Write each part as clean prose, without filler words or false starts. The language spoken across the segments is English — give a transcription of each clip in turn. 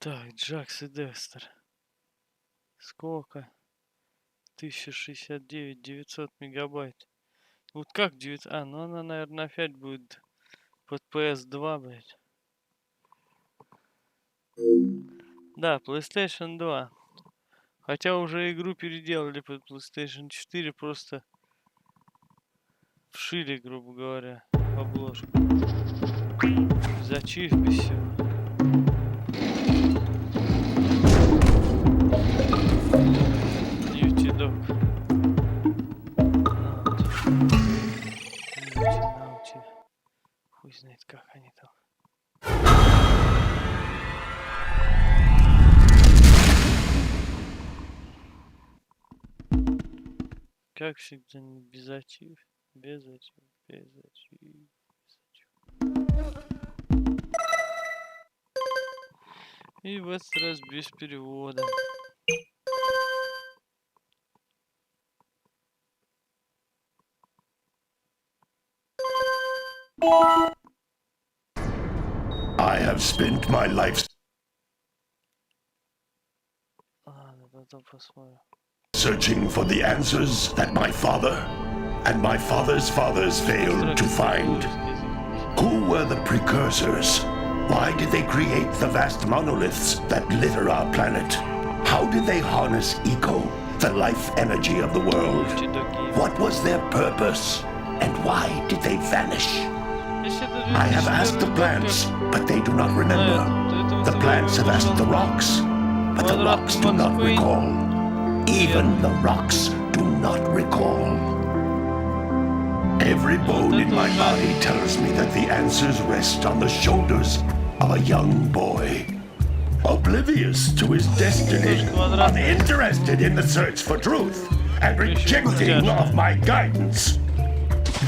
Так, Джакс и Декстер. Сколько? 1069, 900 мегабайт. Вот как 900? А, ну она, наверное, опять будет под PS2, блядь. Да, PlayStation 2. Хотя уже игру переделали под PlayStation 4, просто вшили, грубо говоря, в обложку. Без ачив, без всего. Ютидок. Наути. Хуй знает, как они там. Как всегда, не без ачив. Без ачив, без ачив, без ачив. И в этот раз без перевода. I have spent my life Ладно, потом посмотрим. searching for the answers that my father and my father's fathers failed to find. Who were the precursors? Why did they create the vast monoliths that litter our planet? How did they harness eco, the life energy of the world? What was their purpose? And why did they vanish? I have asked the plants, but they do not remember. The plants have asked the rocks, but the rocks do not recall. Even the rocks do not recall. Every bone in my body tells me that the answers rest on the shoulders of a young boy. Oblivious to his destiny, uninterested in the search for truth, and rejecting of my guidance.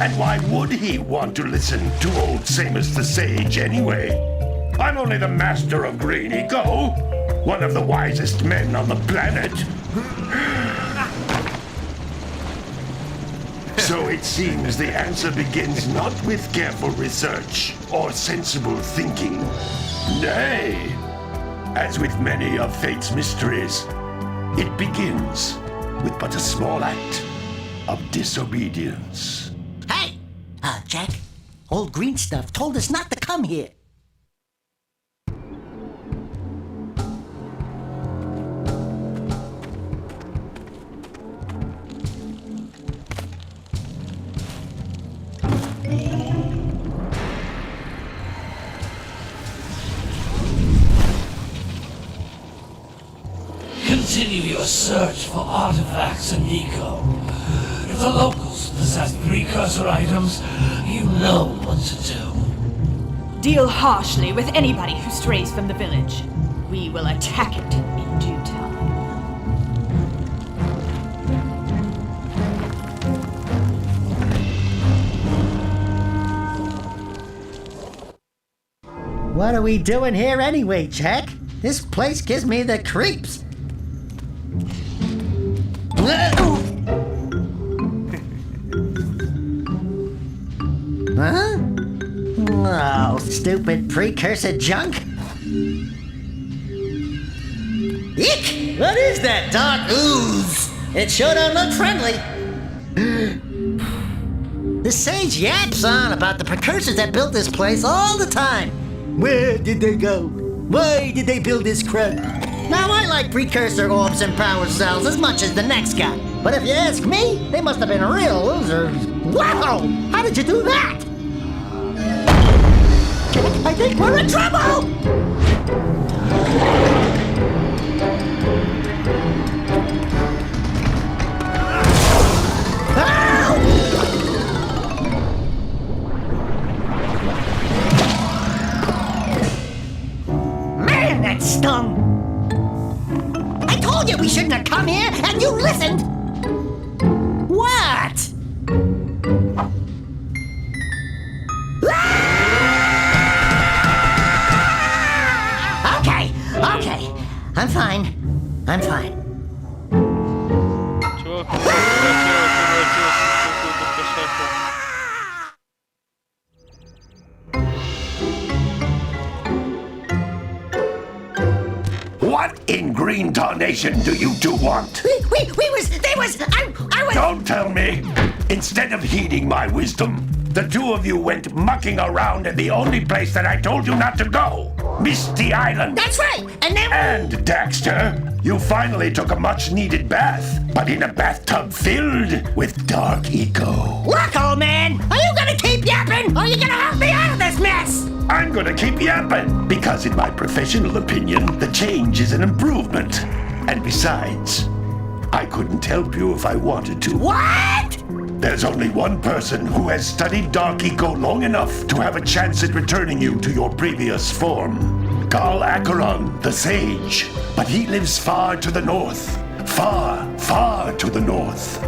And why would he want to listen to old Samus the Sage anyway? I'm only the master of green eco, one of the wisest men on the planet. So it seems the answer begins not with careful research or sensible thinking. Nay, as with many of fate's mysteries, it begins with but a small act of disobedience. Hey! Jack, old green stuff told us not to come here. Continue your search for artifacts and eco. If the locals possess precursor items, you know what to do. Deal harshly with anybody who strays from the village. We will attack it in due time. What are we doing here anyway, Jack? This place gives me the creeps. Huh? Oh, stupid precursor junk. Eek! What is that dark ooze? It sure don't look friendly. The sage yaps on about the precursors that built this place all the time. Where did they go? Why did they build this crap? Now, I like precursor orbs and power cells as much as the next guy. But if you ask me, they must have been real losers. Wow! How did you do that? I think we're in trouble! Man, that stung! I told you we shouldn't have come here, and you listened! What? Okay, I'm fine. I'm fine. Чувак, превратился в какую-то кошаку. green tarnation do you two want? I was... Don't tell me! Instead of heeding my wisdom, the two of you went mucking around in the only place that I told you not to go! Misty Island! That's right! And then... And, Daxter, you finally took a much-needed bath, but in a bathtub filled with dark eco. Look, old man! Are you gonna keep yapping, or are you gonna help me out of this mess? I'm gonna keep yapping, because in my professional opinion, the change is an improvement. And besides, I couldn't help you if I wanted to. What? There's only one person who has studied Dark Eco long enough to have a chance at returning you to your previous form. Carl Acheron, the Sage. But he lives far to the north. Far, far to the north.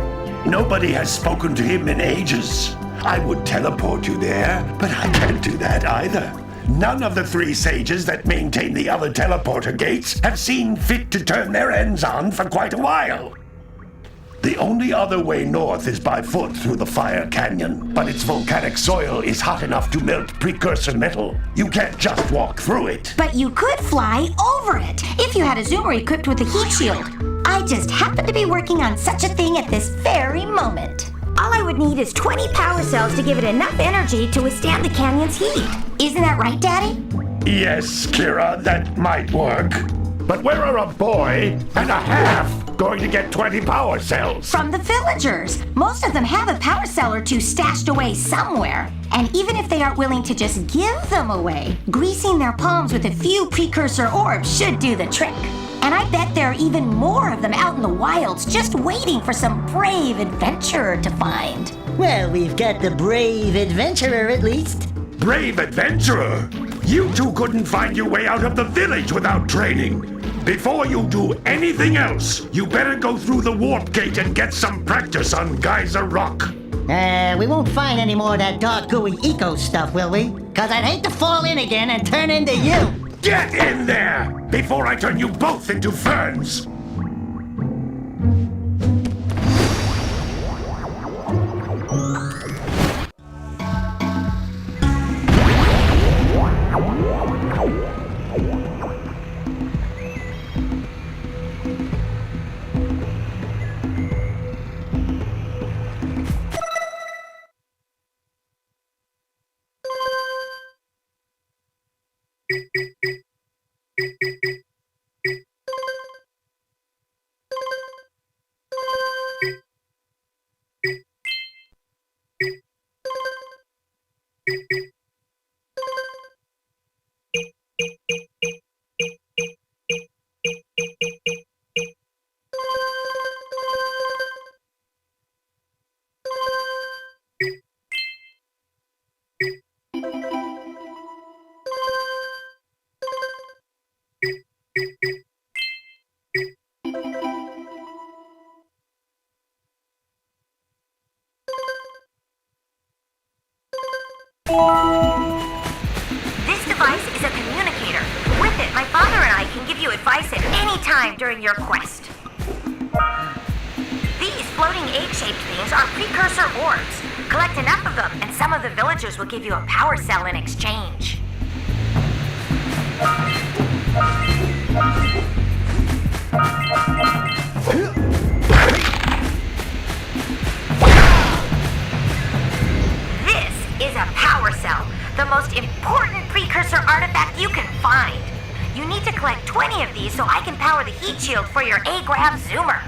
Nobody has spoken to him in ages. I would teleport you there, but I can't do that either. None of the three sages that maintain the other teleporter gates have seen fit to turn their ends on for quite a while. The only other way north is by foot through the Fire Canyon, but its volcanic soil is hot enough to melt precursor metal. You can't just walk through it. But you could fly over it if you had a zoomer equipped with a heat shield. I just happen to be working on such a thing at this very moment. All I would need is 20 power cells to give it enough energy to withstand the canyon's heat. Isn't that right, Daddy? Yes, Kira, that might work. But where are a boy and a half going to get 20 power cells? From the villagers. Most of them have a power cell or two stashed away somewhere. And even if they aren't willing to just give them away, greasing their palms with a few precursor orbs should do the trick. And I bet there are even more of them out in the wilds just waiting for some brave adventurer to find. Well, we've got the brave adventurer at least. Brave adventurer? You two couldn't find your way out of the village without training. Before you do anything else, you better go through the warp gate and get some practice on Geyser Rock. We won't find any more of that dark gooey eco stuff, will we? Cause I'd hate to fall in again and turn into you. Get in there before I turn you both into ferns. This device is a communicator. With it, my father and I can give you advice at any time during your quest. These floating egg-shaped things are precursor orbs. Collect enough of them, and some of the villagers will give you a power cell in exchange. This is a power cell, the most important precursor artifact you can find. You need to collect 20 of these so I can power the heat shield for your A-Grab zoomer.